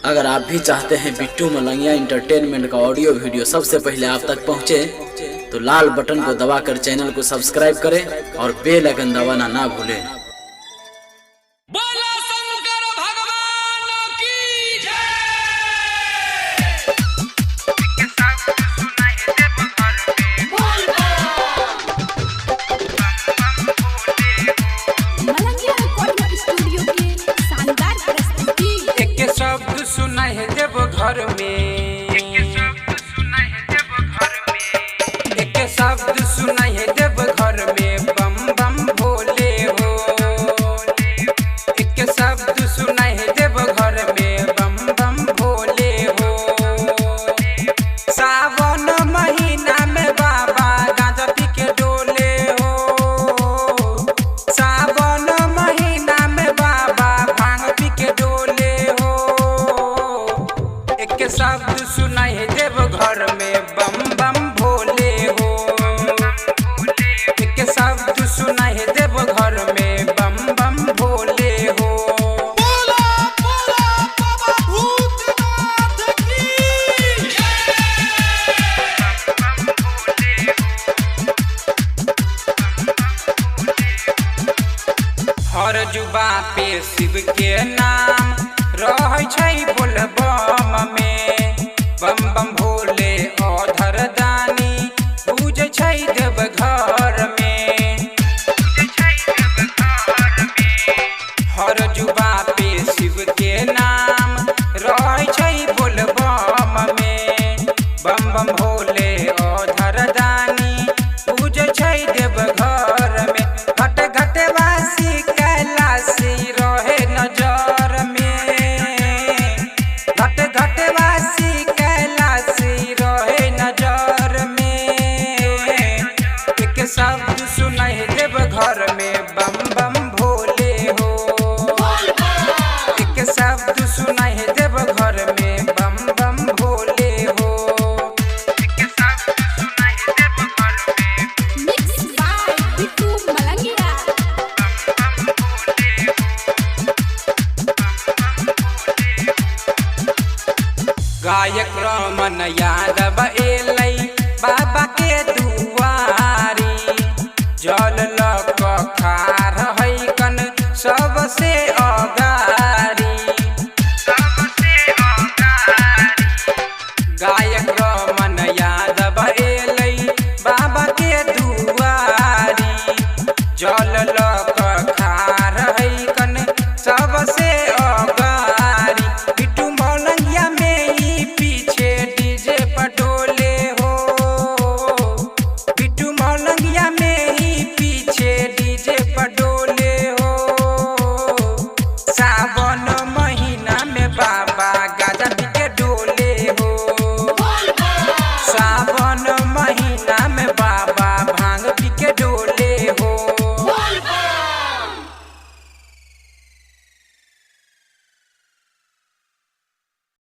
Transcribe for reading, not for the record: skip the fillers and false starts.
अगर आप भी चाहते हैं बिट्टू मलंगिया इंटरटेनमेंट का ऑडियो वीडियो सबसे पहले आप तक पहुंचे, तो लाल बटन को दबाकर चैनल को सब्सक्राइब करें और बेल आइकन दबाना ना भूलें। शब्द सुना है देव घर में, एक शब्द सुना है देव घर में, बम बम भोले हो। एक शब्द सुना है देव घर में, बम बम भोले हो। सावन महीना में बाबा गांजा पी के डोले हो। सावन महीना में बाबा भांग पी के डोले हो। एक शब्द सुनाई है देव घर में, बम बम भोले हो। एक शब्द सुनाई है देव घर में, बम बम भोले हो। हर जुबा पे शिव के नाम रहै छै बोलबम में, बम बम भोले अधर दानी पूजै छै देव घर में। हर जुबा पे शिव के नाम रहै छै बोलबम में, बम बम भोले अधर दानी पूजै छै देव घर में। घट घट वासी कैलाशी रहे नजर में, घट घट वासी कैलाशी रहे नजर में। एक शब्द सुनाई है देव घर में, बम बम भोले हो। एक शब्द सुनाई है देव घर में, बम बम भोले हो। गायक रमन यादव एलै बाबा के दुआरी, जल लक खार हैकन सबसे अगारी। गायक रमन यादव एलै बाबा के दुआरी, जल लक खार हैकन सबसे अगारी। बिट्टू मलंगिया में ही पीछे डीजे पटोले हो। बिट्टू मलंगिया में ही पीछे डीजे पटोले हो। सावन महीना में बाबा